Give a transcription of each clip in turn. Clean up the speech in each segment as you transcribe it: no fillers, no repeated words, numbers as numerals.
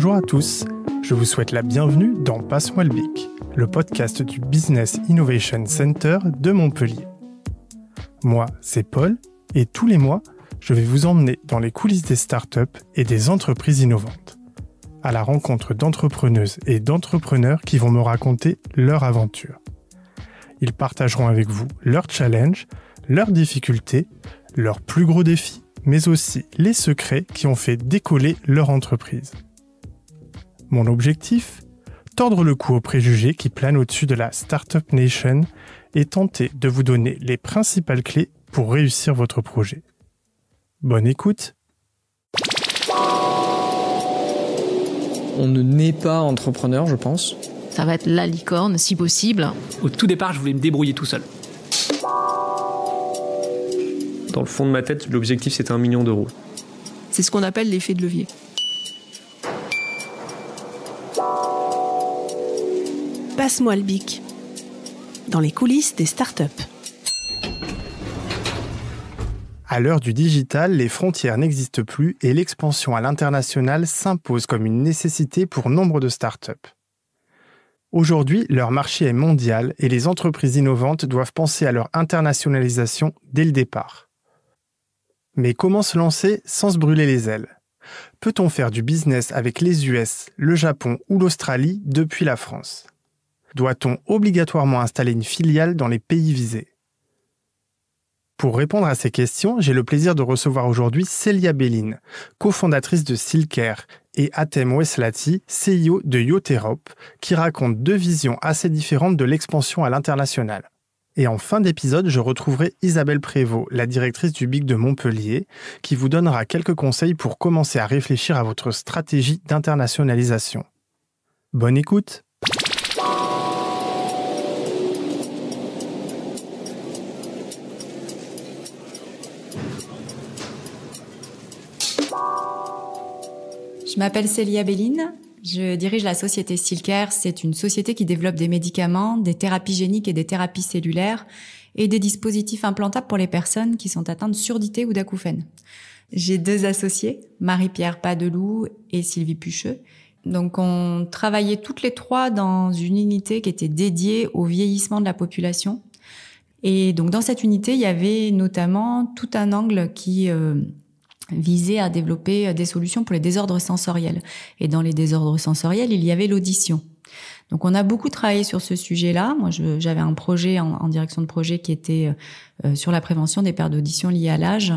Bonjour à tous, je vous souhaite la bienvenue dans Passe-moi le Bic, le podcast du Business Innovation Center de Montpellier. Moi, c'est Paul, et tous les mois, je vais vous emmener dans les coulisses des startups et des entreprises innovantes, à la rencontre d'entrepreneuses et d'entrepreneurs qui vont me raconter leur aventure. Ils partageront avec vous leurs challenges, leurs difficultés, leurs plus gros défis, mais aussi les secrets qui ont fait décoller leur entreprise. Mon objectif ? Tordre le cou aux préjugés qui planent au-dessus de la Startup Nation et tenter de vous donner les principales clés pour réussir votre projet. Bonne écoute. On ne naît pas entrepreneur, je pense. Ça va être la licorne, si possible. Au tout départ, je voulais me débrouiller tout seul. Dans le fond de ma tête, l'objectif, c'était 1 million d'euros. C'est ce qu'on appelle l'effet de levier. Passe-moi le bic. Dans les coulisses des startups. À l'heure du digital, les frontières n'existent plus et l'expansion à l'international s'impose comme une nécessité pour nombre de startups. Aujourd'hui, leur marché est mondial et les entreprises innovantes doivent penser à leur internationalisation dès le départ. Mais comment se lancer sans se brûler les ailes ? Peut-on faire du business avec les US, le Japon ou l'Australie depuis la France ? Doit-on obligatoirement installer une filiale dans les pays visés ? Pour répondre à ces questions, j'ai le plaisir de recevoir aujourd'hui Célia Belline, cofondatrice de Silker, et Atem Weslati, CEO de Yoterop, qui racontent 2 visions assez différentes de l'expansion à l'international. Et en fin d'épisode, je retrouverai Isabelle Prévost, la directrice du BIC de Montpellier, qui vous donnera quelques conseils pour commencer à réfléchir à votre stratégie d'internationalisation. Bonne écoute! Je m'appelle Célia Belline, je dirige la société Silker. C'est une société qui développe des médicaments, des thérapies géniques et des thérapies cellulaires et des dispositifs implantables pour les personnes qui sont atteintes de surdité ou d'acouphènes. J'ai 2 associés, Marie-Pierre Padeloup et Sylvie Pucheux. Donc on travaillait toutes les 3 dans une unité qui était dédiée au vieillissement de la population. Et donc dans cette unité, il y avait notamment tout un angle qui visait à développer des solutions pour les désordres sensoriels. Et dans les désordres sensoriels, il y avait l'audition. Donc on a beaucoup travaillé sur ce sujet-là. Moi, j'avais un projet en direction de projet qui était sur la prévention des pertes d'audition liées à l'âge.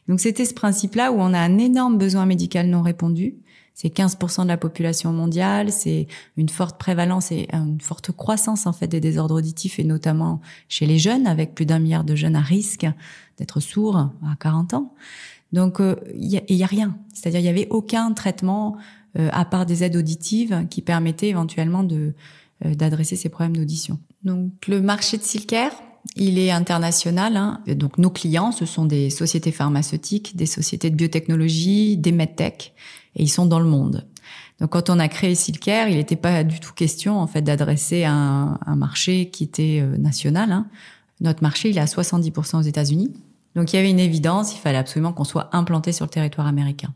Donc c'était ce principe-là où on a un énorme besoin médical non répondu. C'est 15% de la population mondiale, c'est une forte prévalence et une forte croissance en fait des désordres auditifs et notamment chez les jeunes, avec plus d'1 milliard de jeunes à risque d'être sourds à 40 ans. Donc il y a rien, c'est-à-dire il y avait aucun traitement à part des aides auditives qui permettaient éventuellement d'adresser ces problèmes d'audition. Donc le marché de Silker, il est international. Donc nos clients, ce sont des sociétés pharmaceutiques, des sociétés de biotechnologie, des medtech, et ils sont dans le monde. Donc quand on a créé Silker, il n'était pas du tout question en fait d'adresser un marché qui était national. Notre marché, il est à 70% aux États-Unis. Donc il y avait une évidence, il fallait absolument qu'on soit implanté sur le territoire américain.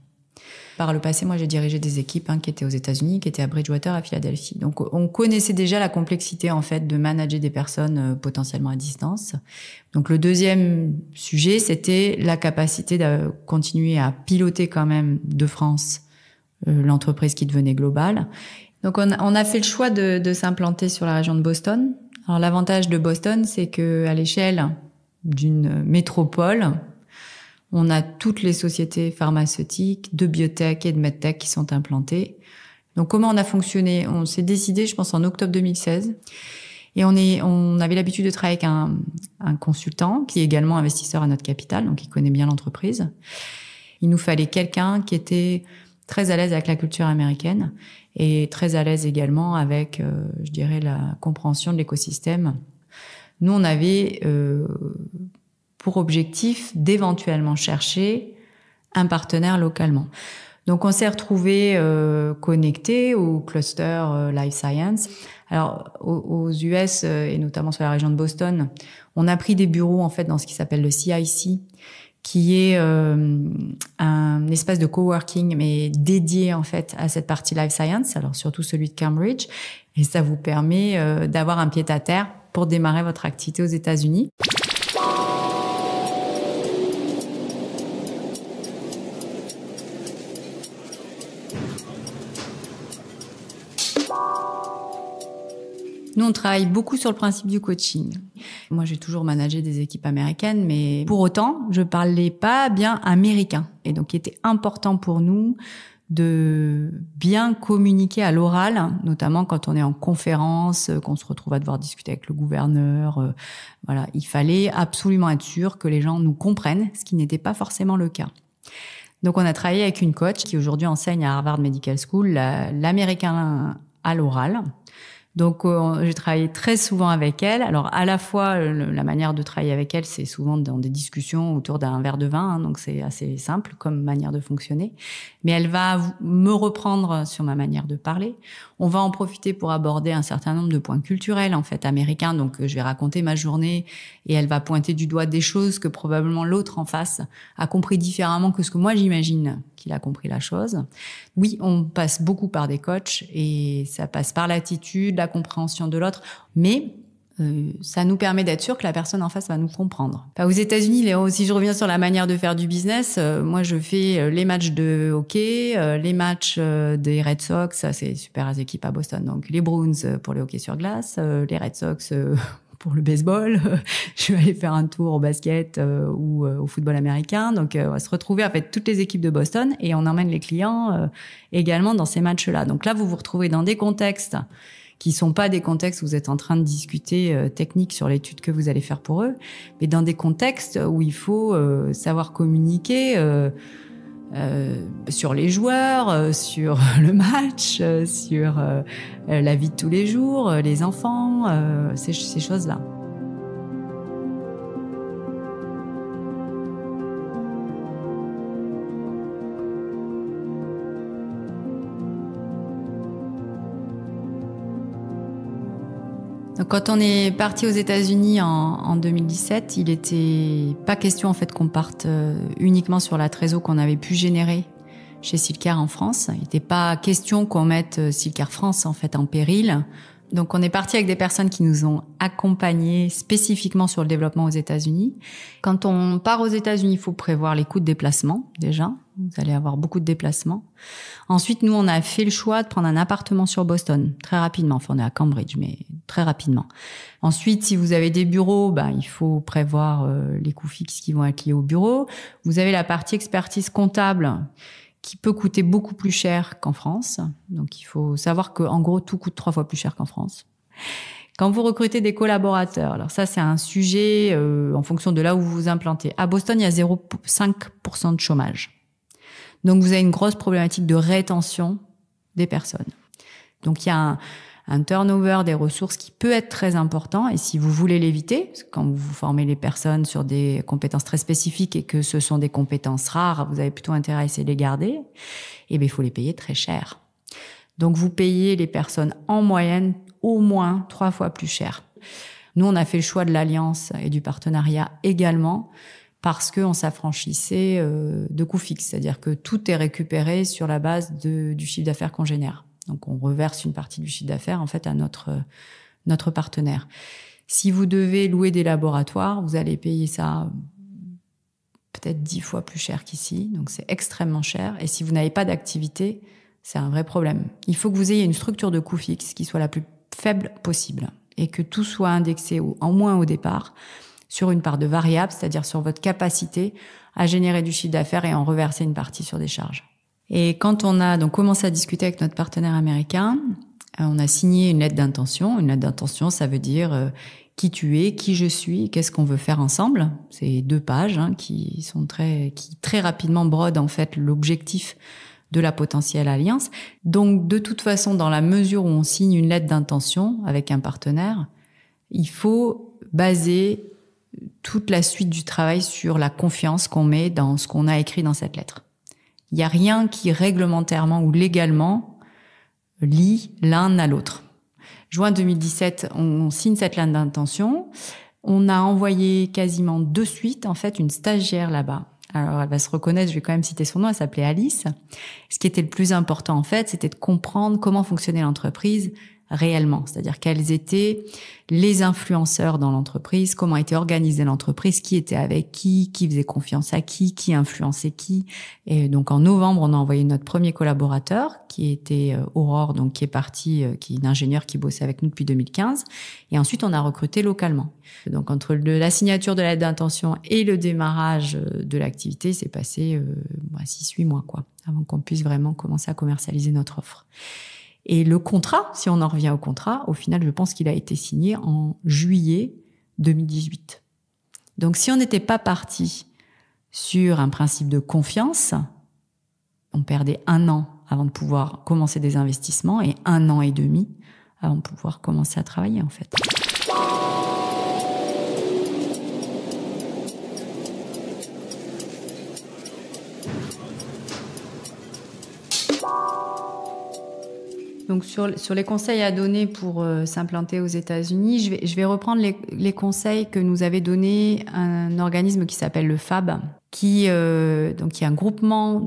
Par le passé, moi j'ai dirigé des équipes qui étaient aux États-Unis, qui étaient à Bridgewater, à Philadelphie. Donc on connaissait déjà la complexité en fait de manager des personnes potentiellement à distance. Donc le deuxième sujet, c'était la capacité de continuer à piloter quand même de France l'entreprise qui devenait globale. Donc on a fait le choix de s'implanter sur la région de Boston. Alors l'avantage de Boston, c'est que à l'échelle d'une métropole, on a toutes les sociétés pharmaceutiques, de biotech et de medtech qui sont implantées. Donc comment on a fonctionné ? On s'est décidé, je pense, en octobre 2016. Et on avait l'habitude de travailler avec un consultant qui est également investisseur à notre capital, donc il connaît bien l'entreprise. Il nous fallait quelqu'un qui était très à l'aise avec la culture américaine et très à l'aise également avec, je dirais, la compréhension de l'écosystème. Nous, on avait pour objectif d'éventuellement chercher un partenaire localement. Donc, on s'est retrouvés connectés au cluster Life Science Alors, aux US et notamment sur la région de Boston, on a pris des bureaux en fait dans ce qui s'appelle le CIC, qui est un espace de coworking mais dédié en fait à cette partie life science. Alors surtout celui de Cambridge, et ça vous permet d'avoir un pied à terre pour démarrer votre activité aux États-Unis. Nous, on travaille beaucoup sur le principe du coaching. Moi, j'ai toujours managé des équipes américaines, mais pour autant, je parlais pas bien américain. Et donc, il était important pour nous de bien communiquer à l'oral, notamment quand on est en conférence, qu'on se retrouve à devoir discuter avec le gouverneur. Voilà, il fallait absolument être sûr que les gens nous comprennent, ce qui n'était pas forcément le cas. Donc, on a travaillé avec une coach qui aujourd'hui enseigne à Harvard Medical School l'américain à l'oral. Donc, j'ai travaillé très souvent avec elle. Alors, à la fois, la manière de travailler avec elle, c'est souvent dans des discussions autour d'un verre de vin, hein, donc c'est assez simple comme manière de fonctionner. Mais elle va me reprendre sur ma manière de parler. On va en profiter pour aborder un certain nombre de points culturels, en fait, américains. Donc, je vais raconter ma journée et elle va pointer du doigt des choses que probablement l'autre en face a compris différemment que ce que moi j'imagine qu'il a compris la chose. Oui, on passe beaucoup par des coachs et ça passe par l'attitude, la compréhension de l'autre, mais ça nous permet d'être sûr que la personne en face va nous comprendre. Aux États-Unis, Léo, si je reviens sur la manière de faire du business, moi je fais les matchs de hockey, les matchs des Red Sox, ça c'est super équipe à Boston, donc les Bruins pour le hockey sur glace, les Red Sox pour le baseball, je vais aller faire un tour au basket ou au football américain. Donc, on va se retrouver en fait toutes les équipes de Boston et on emmène les clients également dans ces matchs-là. Donc là, vous vous retrouvez dans des contextes qui sont pas des contextes où vous êtes en train de discuter technique sur l'étude que vous allez faire pour eux, mais dans des contextes où il faut savoir communiquer sur les joueurs, sur le match, sur la vie de tous les jours, les enfants, ces choses-là. Donc, quand on est parti aux États-Unis en 2017, il était pas question en fait qu'on parte uniquement sur la trésor qu'on avait pu générer chez Silcare en France. Il n'était pas question qu'on mette Silcare France en fait en péril. Donc on est parti avec des personnes qui nous ont accompagnés spécifiquement sur le développement aux États-Unis. Quand on part aux États-Unis, il faut prévoir les coûts de déplacement déjà. Vous allez avoir beaucoup de déplacements. Ensuite, nous, on a fait le choix de prendre un appartement sur Boston très rapidement. Enfin, on est à Cambridge, mais très rapidement. Ensuite, si vous avez des bureaux, il faut prévoir les coûts fixes qui vont être liés au bureau. Vous avez la partie expertise comptable qui peut coûter beaucoup plus cher qu'en France. Donc, il faut savoir qu'en gros, tout coûte 3 fois plus cher qu'en France. Quand vous recrutez des collaborateurs, alors ça, c'est un sujet en fonction de là où vous vous implantez. À Boston, il y a 0,5% de chômage. Donc, vous avez une grosse problématique de rétention des personnes. Donc, il y a un turnover des ressources qui peut être très important. Et si vous voulez l'éviter, parce que quand vous formez les personnes sur des compétences très spécifiques et que ce sont des compétences rares, vous avez plutôt intérêt à essayer de les garder, et il faut les payer très cher. Donc, vous payez les personnes en moyenne au moins 3 fois plus cher. Nous, on a fait le choix de l'alliance et du partenariat également, parce qu'on s'affranchissait de coûts fixes, c'est-à-dire que tout est récupéré sur la base du chiffre d'affaires qu'on génère. Donc, on reverse une partie du chiffre d'affaires en fait à notre partenaire. Si vous devez louer des laboratoires, vous allez payer ça peut-être 10 fois plus cher qu'ici, donc c'est extrêmement cher. Et si vous n'avez pas d'activité, c'est un vrai problème. Il faut que vous ayez une structure de coûts fixes qui soit la plus faible possible et que tout soit indexé au moins au départ sur une part de variable, c'est-à-dire sur votre capacité à générer du chiffre d'affaires et en reverser une partie sur des charges. Et quand on a donc commencé à discuter avec notre partenaire américain, on a signé une lettre d'intention. Une lettre d'intention, ça veut dire qui tu es, qui je suis, qu'est-ce qu'on veut faire ensemble. C'est 2 pages qui très rapidement brodent en fait l'objectif de la potentielle alliance. Donc de toute façon, dans la mesure où on signe une lettre d'intention avec un partenaire, il faut baser toute la suite du travail sur la confiance qu'on met dans ce qu'on a écrit dans cette lettre. Il n'y a rien qui réglementairement ou légalement lie l'un à l'autre. juin 2017, on signe cette lettre d'intention. On a envoyé quasiment de suite, en fait, une stagiaire là-bas. Alors, elle va se reconnaître, je vais quand même citer son nom, elle s'appelait Alice. Ce qui était le plus important, en fait, c'était de comprendre comment fonctionnait l'entreprise réellement. C'est-à-dire quels étaient les influenceurs dans l'entreprise, comment était organisée l'entreprise, qui était avec qui faisait confiance à qui influençait qui. Et donc, en novembre, on a envoyé notre premier collaborateur, qui était Aurore, donc qui est partie, qui est une ingénieure qui bossait avec nous depuis 2015. Et ensuite, on a recruté localement. Donc, entre la signature de la lettre d'intention et le démarrage de l'activité, c'est passé 6-8 mois, quoi, avant qu'on puisse vraiment commencer à commercialiser notre offre. Et le contrat, si on en revient au contrat, au final, je pense qu'il a été signé en juillet 2018. Donc, si on n'était pas parti sur un principe de confiance, on perdait 1 an avant de pouvoir commencer des investissements et 1 an et demi avant de pouvoir commencer à travailler, en fait. Donc sur les conseils à donner pour s'implanter aux États-Unis, je vais reprendre les conseils que nous avait donné un organisme qui s'appelle le FAB, qui est un groupement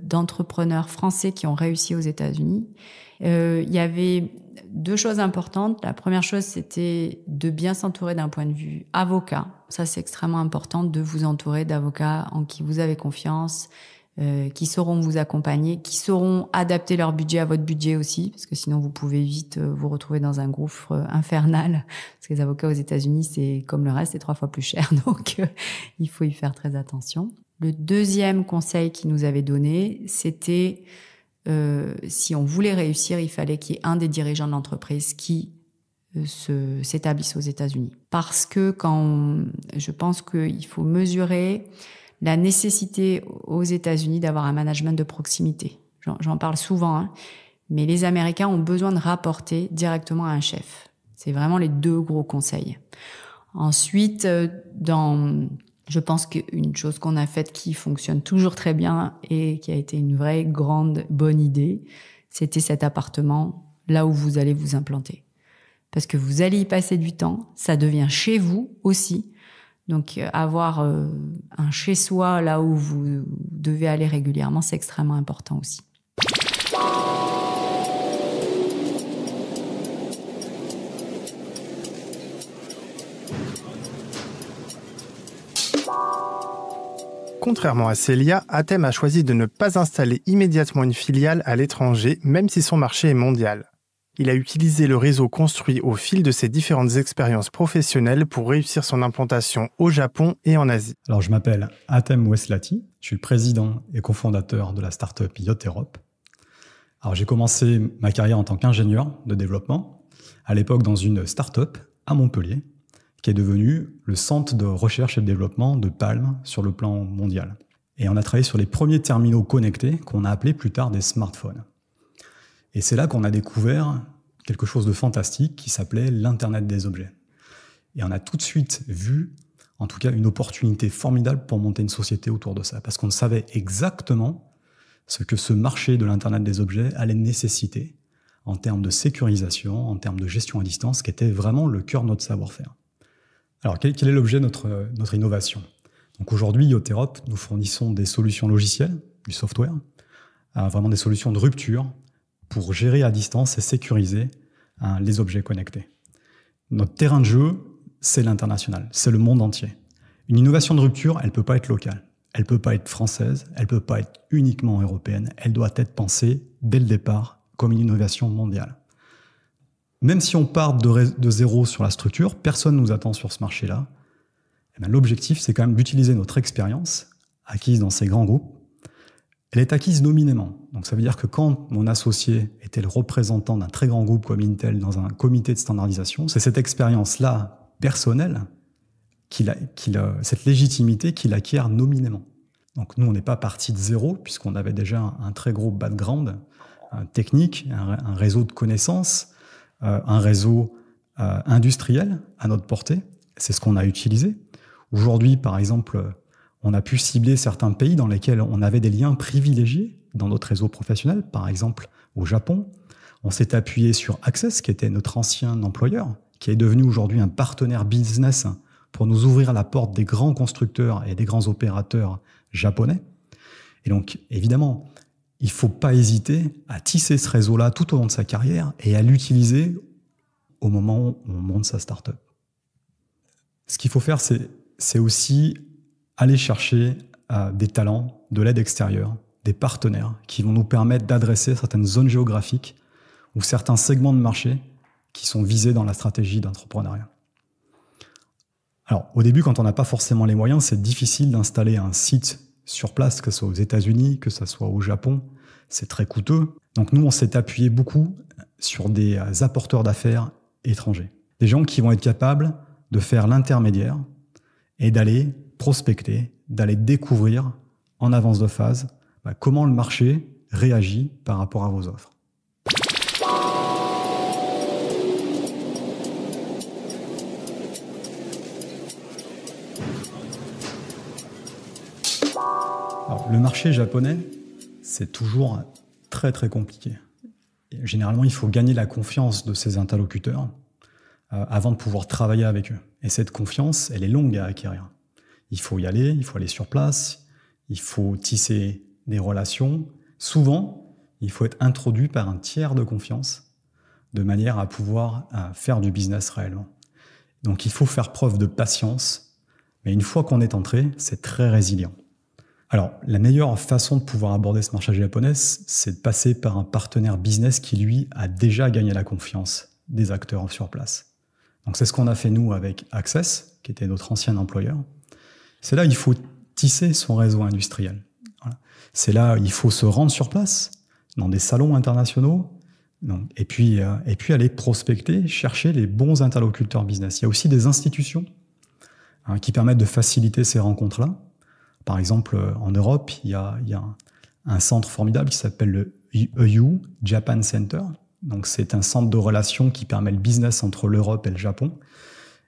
d'entrepreneurs français qui ont réussi aux États-Unis. Il y avait 2 choses importantes. La première chose, c'était de bien s'entourer d'un point de vue avocat. Ça, c'est extrêmement important de vous entourer d'avocats en qui vous avez confiance, qui sauront vous accompagner, qui sauront adapter leur budget à votre budget aussi, parce que sinon vous pouvez vite vous retrouver dans un gouffre infernal, parce que les avocats aux États-Unis, c'est comme le reste, c'est 3 fois plus cher, donc il faut y faire très attention. Le deuxième conseil qu'ils nous avait donné, c'était si on voulait réussir, il fallait qu'il y ait un des dirigeants de l'entreprise qui s'établisse aux États-Unis. Parce que je pense qu'il faut mesurer la nécessité aux États-Unis d'avoir un management de proximité. J'en parle souvent, mais les Américains ont besoin de rapporter directement à un chef. C'est vraiment les 2 gros conseils. Ensuite, je pense qu'une chose qu'on a faite qui fonctionne toujours très bien et qui a été une vraie grande bonne idée, c'était cet appartement là où vous allez vous implanter. Parce que vous allez y passer du temps, ça devient chez vous aussi. Donc, avoir un chez-soi là où vous devez aller régulièrement, c'est extrêmement important aussi. Contrairement à Célia, Atem a choisi de ne pas installer immédiatement une filiale à l'étranger, même si son marché est mondial. Il a utilisé le réseau construit au fil de ses différentes expériences professionnelles pour réussir son implantation au Japon et en Asie. Alors, je m'appelle Atem Weslati, je suis le président et cofondateur de la start-up Yacht Europe. Alors, j'ai commencé ma carrière en tant qu'ingénieur de développement, à l'époque dans une start-up à Montpellier, qui est devenue le centre de recherche et de développement de Palm sur le plan mondial. Et on a travaillé sur les premiers terminaux connectés qu'on a appelés plus tard des smartphones. Et c'est là qu'on a découvert quelque chose de fantastique qui s'appelait l'Internet des objets. Et on a tout de suite vu, en tout cas, une opportunité formidable pour monter une société autour de ça, parce qu'on savait exactement ce que ce marché de l'Internet des objets allait nécessiter en termes de sécurisation, en termes de gestion à distance, qui était vraiment le cœur de notre savoir-faire. Alors, quel est l'objet de notre innovation ? Donc aujourd'hui, Yacht Europe, nous fournissons des solutions logicielles, du software, vraiment des solutions de rupture, pour gérer à distance et sécuriser les objets connectés. Notre terrain de jeu, c'est l'international, c'est le monde entier. Une innovation de rupture, elle ne peut pas être locale, elle ne peut pas être française, elle ne peut pas être uniquement européenne, elle doit être pensée dès le départ comme une innovation mondiale. Même si on part de zéro sur la structure, personne ne nous attend sur ce marché-là. Et l'objectif, c'est quand même d'utiliser notre expérience acquise dans ces grands groupes. Elle est acquise nominément. Donc ça veut dire que quand mon associé était le représentant d'un très grand groupe comme Intel dans un comité de standardisation, c'est cette expérience-là personnelle, cette légitimité qu'il acquiert nominément. Donc nous, on n'est pas parti de zéro, puisqu'on avait déjà un très gros background technique, un réseau de connaissances, un réseau industriel à notre portée. C'est ce qu'on a utilisé. Aujourd'hui, par exemple, on a pu cibler certains pays dans lesquels on avait des liens privilégiés dans notre réseau professionnel, par exemple au Japon. On s'est appuyé sur Access, qui était notre ancien employeur, qui est devenu aujourd'hui un partenaire business pour nous ouvrir la porte des grands constructeurs et des grands opérateurs japonais. Et donc, évidemment, il ne faut pas hésiter à tisser ce réseau-là tout au long de sa carrière et à l'utiliser au moment où on monte sa start-up. Ce qu'il faut faire, c'est aussi aller chercher des talents, de l'aide extérieure, des partenaires qui vont nous permettre d'adresser certaines zones géographiques ou certains segments de marché qui sont visés dans la stratégie d'entrepreneuriat. Alors, au début, quand on n'a pas forcément les moyens, c'est difficile d'installer un site sur place, que ce soit aux États-Unis, que ce soit au Japon. C'est très coûteux. Donc nous, on s'est appuyé beaucoup sur des apporteurs d'affaires étrangers. Des gens qui vont être capables de faire l'intermédiaire et d'aller prospecter, d'aller découvrir en avance de phase comment le marché réagit par rapport à vos offres. Alors, le marché japonais, c'est toujours très très compliqué. Et généralement, il faut gagner la confiance de ses interlocuteurs avant de pouvoir travailler avec eux. Et cette confiance, elle est longue à acquérir. Il faut y aller, il faut aller sur place, il faut tisser des relations. Souvent, il faut être introduit par un tiers de confiance de manière à pouvoir faire du business réellement. Donc, il faut faire preuve de patience. Mais une fois qu'on est entré, c'est très résilient. Alors, la meilleure façon de pouvoir aborder ce marché japonais, c'est de passer par un partenaire business qui, lui, a déjà gagné la confiance des acteurs sur place. Donc, c'est ce qu'on a fait, nous, avec Access, qui était notre ancien employeur. C'est là il faut tisser son réseau industriel. Voilà. C'est là il faut se rendre sur place, dans des salons internationaux, et puis aller prospecter, chercher les bons interlocuteurs business. Il y a aussi des institutions qui permettent de faciliter ces rencontres-là. Par exemple, en Europe, il y a un centre formidable qui s'appelle le EU Japan Center. Donc, c'est un centre de relations qui permet le business entre l'Europe et le Japon.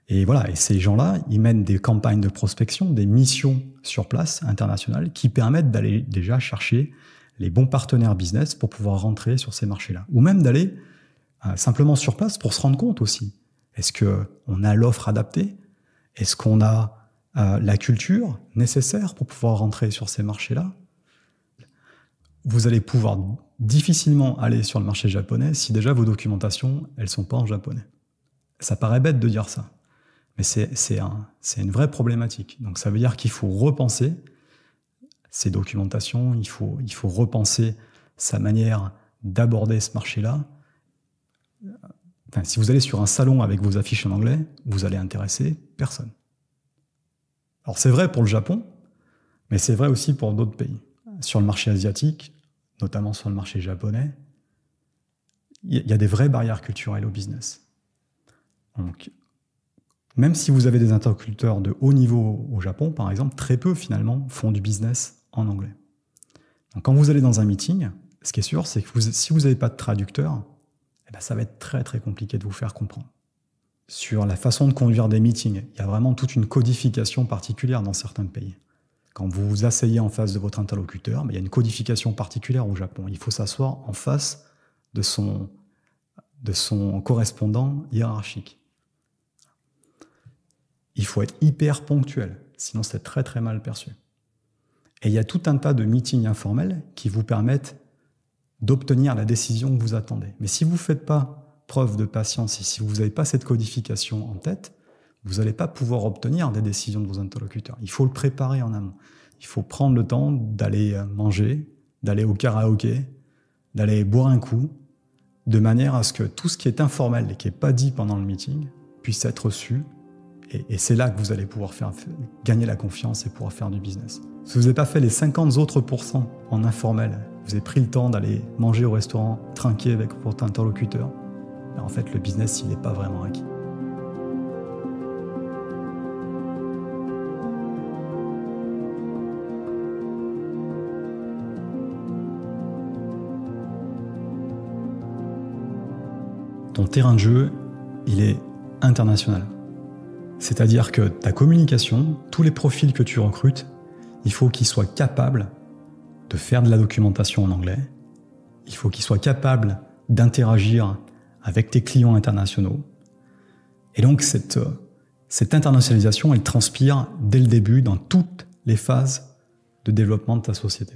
Et voilà, et ces gens-là, ils mènent des campagnes de prospection, des missions sur place internationales qui permettent d'aller déjà chercher les bons partenaires business pour pouvoir rentrer sur ces marchés-là. Ou même d'aller simplement sur place pour se rendre compte aussi. Est-ce qu'on a l'offre adaptée? Est-ce qu'on a la culture nécessaire pour pouvoir rentrer sur ces marchés-là? Vous allez pouvoir difficilement aller sur le marché japonais si déjà vos documentations, elles sont pas en japonais. Ça paraît bête de dire ça, mais c'est une vraie problématique. Donc ça veut dire qu'il faut repenser ces documentations, il faut repenser sa manière d'aborder ce marché-là. Enfin, si vous allez sur un salon avec vos affiches en anglais, vous allez intéresser personne. Alors c'est vrai pour le Japon, mais c'est vrai aussi pour d'autres pays. Sur le marché asiatique, notamment sur le marché japonais, il y a des vraies barrières culturelles au business. Donc, même si vous avez des interlocuteurs de haut niveau au Japon, par exemple, très peu finalement font du business en anglais. Donc, quand vous allez dans un meeting, ce qui est sûr, c'est que si vous n'avez pas de traducteur, ça va être très très compliqué de vous faire comprendre. Sur la façon de conduire des meetings, il y a vraiment toute une codification particulière dans certains pays. Quand vous vous asseyez en face de votre interlocuteur, il y a une codification particulière au Japon. Il faut s'asseoir en face de son correspondant hiérarchique. Il faut être hyper ponctuel, sinon c'est très très mal perçu. Et il y a tout un tas de meetings informels qui vous permettent d'obtenir la décision que vous attendez. Mais si vous ne faites pas preuve de patience et si vous n'avez pas cette codification en tête, vous n'allez pas pouvoir obtenir des décisions de vos interlocuteurs. Il faut le préparer en amont. Il faut prendre le temps d'aller manger, d'aller au karaoké, d'aller boire un coup, de manière à ce que tout ce qui est informel et qui n'est pas dit pendant le meeting puisse être reçu. Et c'est là que vous allez pouvoir gagner la confiance et pouvoir faire du business. Si vous n'avez pas fait les 50 autres % en informel, vous avez pris le temps d'aller manger au restaurant, trinquer avec votre interlocuteur, en fait, le business, il n'est pas vraiment acquis. Ton terrain de jeu, il est international. C'est-à-dire que ta communication, tous les profils que tu recrutes, il faut qu'ils soient capables de faire de la documentation en anglais, il faut qu'ils soient capables d'interagir avec tes clients internationaux. Et donc cette internationalisation, elle transpire dès le début dans toutes les phases de développement de ta société.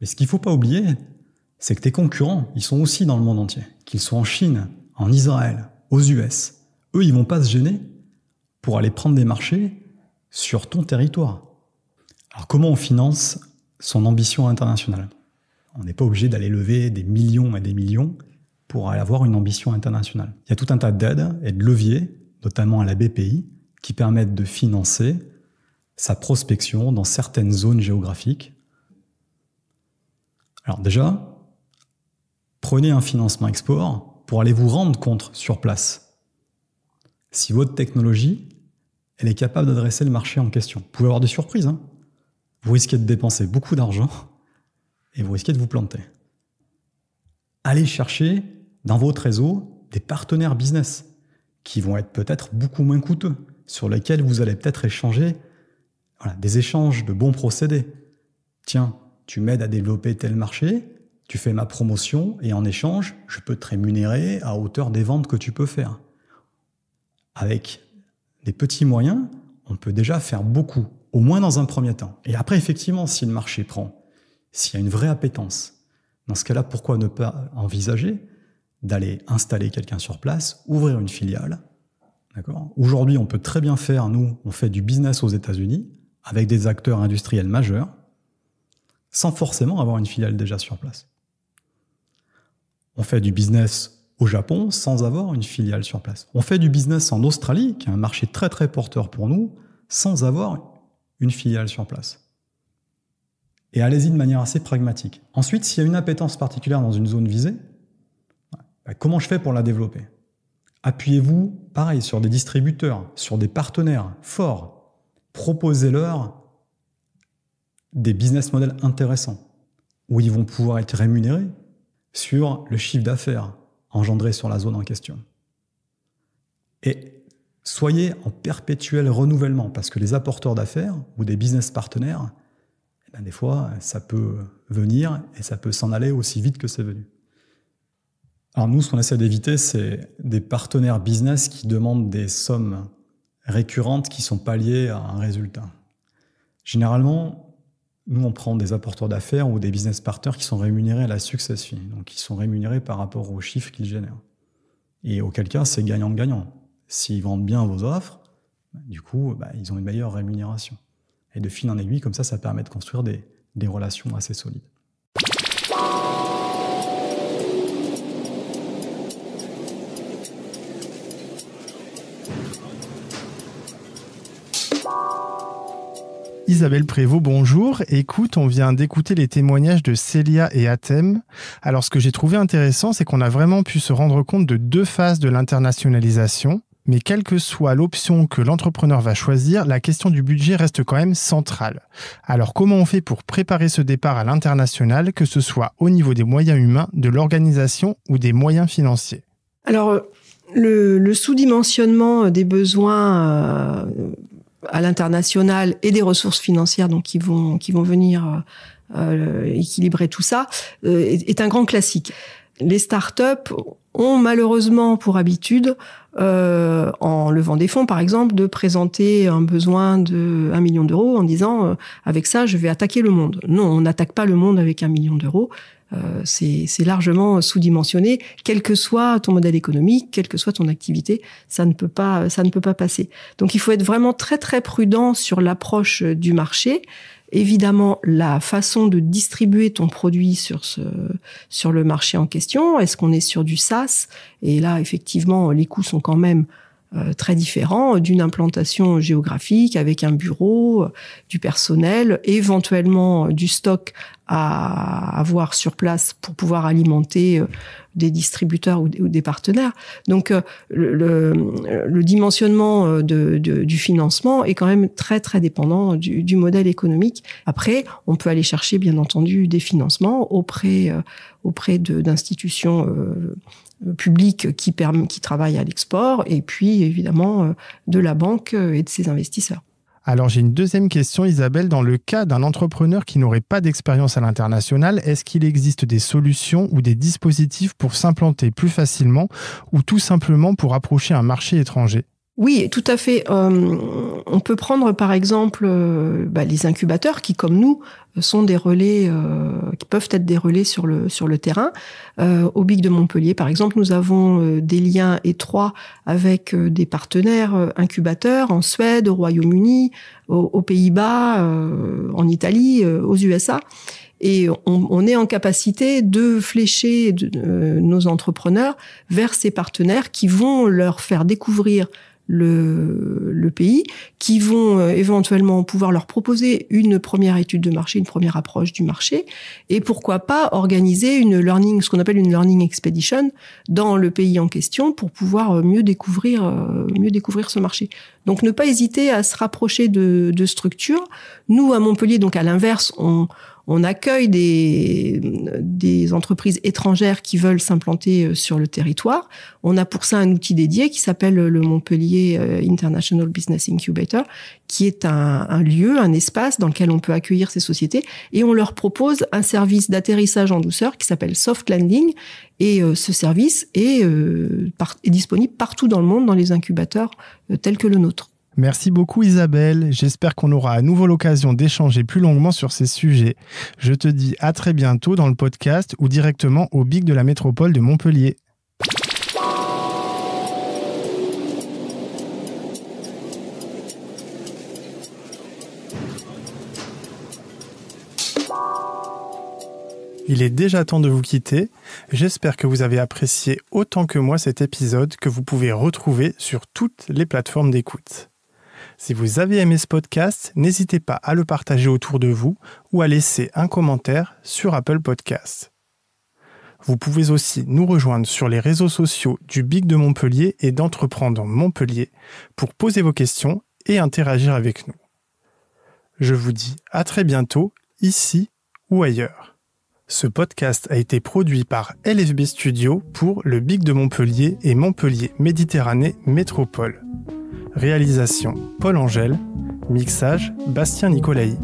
Mais ce qu'il ne faut pas oublier, c'est que tes concurrents, ils sont aussi dans le monde entier. Qu'ils soient en Chine, en Israël, aux US. Eux, ils ne vont pas se gêner pour aller prendre des marchés sur ton territoire. Alors comment on finance son ambition internationale? On n'est pas obligé d'aller lever des millions et des millions pour avoir une ambition internationale. Il y a tout un tas d'aides et de leviers, notamment à la BPI, qui permettent de financer sa prospection dans certaines zones géographiques. Alors déjà, prenez un financement export pour aller vous rendre compte sur place si votre technologie, elle est capable d'adresser le marché en question. Vous pouvez avoir des surprises, hein. Vous risquez de dépenser beaucoup d'argent et vous risquez de vous planter. Allez chercher dans votre réseau des partenaires business qui vont être peut-être beaucoup moins coûteux, sur lesquels vous allez peut-être échanger des échanges de bons procédés. Tiens, tu m'aides à développer tel marché, tu fais ma promotion et en échange, je peux te rémunérer à hauteur des ventes que tu peux faire. Avec des petits moyens, on peut déjà faire beaucoup, au moins dans un premier temps. Et après, effectivement, si le marché prend, s'il y a une vraie appétence, dans ce cas-là, pourquoi ne pas envisager d'aller installer quelqu'un sur place, ouvrir une filiale. D'accord ? Aujourd'hui, on peut très bien faire, nous, on fait du business aux États-Unis avec des acteurs industriels majeurs, sans forcément avoir une filiale déjà sur place. On fait du business au Japon sans avoir une filiale sur place. On fait du business en Australie, qui est un marché très très porteur pour nous, sans avoir une filiale sur place. Et allez-y de manière assez pragmatique. Ensuite, s'il y a une appétence particulière dans une zone visée, comment je fais pour la développer ? Appuyez-vous, pareil, sur des distributeurs, sur des partenaires forts. Proposez-leur des business models intéressants, où ils vont pouvoir être rémunérés sur le chiffre d'affaires engendré sur la zone en question. Et soyez en perpétuel renouvellement, parce que les apporteurs d'affaires ou des business partenaires, des fois, ça peut venir et ça peut s'en aller aussi vite que c'est venu. Alors nous, ce qu'on essaie d'éviter, c'est des partenaires business qui demandent des sommes récurrentes qui ne sont pas liées à un résultat. Généralement, nous, on prend des apporteurs d'affaires ou des business partners qui sont rémunérés à la success fee, donc qui sont rémunérés par rapport aux chiffres qu'ils génèrent. Et auquel cas, c'est gagnant-gagnant. S'ils vendent bien vos offres, du coup, ils ont une meilleure rémunération. Et de fil en aiguille, comme ça permet de construire des relations assez solides. Isabelle Prévost, bonjour. Écoute, on vient d'écouter les témoignages de Célia et Atem. Alors, ce que j'ai trouvé intéressant, c'est qu'on a vraiment pu se rendre compte de deux phases de l'internationalisation. Mais quelle que soit l'option que l'entrepreneur va choisir, la question du budget reste quand même centrale. Alors, comment on fait pour préparer ce départ à l'international, que ce soit au niveau des moyens humains, de l'organisation ou des moyens financiers ? Alors, le sous-dimensionnement des besoins à l'international et des ressources financières donc qui vont venir équilibrer tout ça est un grand classique. Les startups ont malheureusement pour habitude, en levant des fonds par exemple, de présenter un besoin de 1 million d'euros en disant avec ça je vais attaquer le monde. Non, on n'attaque pas le monde avec 1 million d'euros. C'est largement sous-dimensionné, quel que soit ton modèle économique, quelle que soit ton activité, ça ne peut pas passer. Donc il faut être vraiment très très prudent sur l'approche du marché. Évidemment, la façon de distribuer ton produit sur le marché en question. Est-ce qu'on est sur du SaaS ? Et là, effectivement, les coûts sont quand même très différents d'une implantation géographique avec un bureau, du personnel, éventuellement du stock à avoir sur place pour pouvoir alimenter des distributeurs ou des partenaires. Donc le dimensionnement du financement est quand même très très dépendant du modèle économique. Après, on peut aller chercher bien entendu des financements auprès d'institutions publiques qui travaillent à l'export et puis évidemment de la banque et de ses investisseurs. Alors j'ai une deuxième question, Isabelle. Dans le cas d'un entrepreneur qui n'aurait pas d'expérience à l'international, est-ce qu'il existe des solutions ou des dispositifs pour s'implanter plus facilement ou tout simplement pour approcher un marché étranger ? Oui, tout à fait. On peut prendre par exemple les incubateurs qui, comme nous, sont des relais, qui peuvent être des relais sur le terrain. Au BIC de Montpellier, par exemple, nous avons des liens étroits avec des partenaires incubateurs en Suède, au Royaume-Uni, aux Pays-Bas, en Italie, aux USA. Et on est en capacité de flécher nos entrepreneurs vers ces partenaires qui vont leur faire découvrir le pays, qui vont éventuellement pouvoir leur proposer une première étude de marché, une première approche du marché, et pourquoi pas organiser ce qu'on appelle une learning expedition dans le pays en question pour pouvoir mieux découvrir ce marché. Donc ne pas hésiter à se rapprocher de structures. Nous, à Montpellier, donc à l'inverse, on accueille des entreprises étrangères qui veulent s'implanter sur le territoire. On a pour ça un outil dédié qui s'appelle le Montpellier International Business Incubator, qui est un lieu, un espace dans lequel on peut accueillir ces sociétés, et on leur propose un service d'atterrissage en douceur qui s'appelle Soft Landing. Et ce service est disponible partout dans le monde, dans les incubateurs tels que le nôtre. Merci beaucoup Isabelle, j'espère qu'on aura à nouveau l'occasion d'échanger plus longuement sur ces sujets. Je te dis à très bientôt dans le podcast ou directement au BIC de la métropole de Montpellier. Il est déjà temps de vous quitter. J'espère que vous avez apprécié autant que moi cet épisode que vous pouvez retrouver sur toutes les plateformes d'écoute. Si vous avez aimé ce podcast, n'hésitez pas à le partager autour de vous ou à laisser un commentaire sur Apple Podcasts. Vous pouvez aussi nous rejoindre sur les réseaux sociaux du BIC de Montpellier et d'Entreprendre Montpellier pour poser vos questions et interagir avec nous. Je vous dis à très bientôt, ici ou ailleurs. Ce podcast a été produit par LFB Studio pour le BIC de Montpellier et Montpellier Méditerranée Métropole. Réalisation Paul Angèle, mixage Bastien Nicolaï.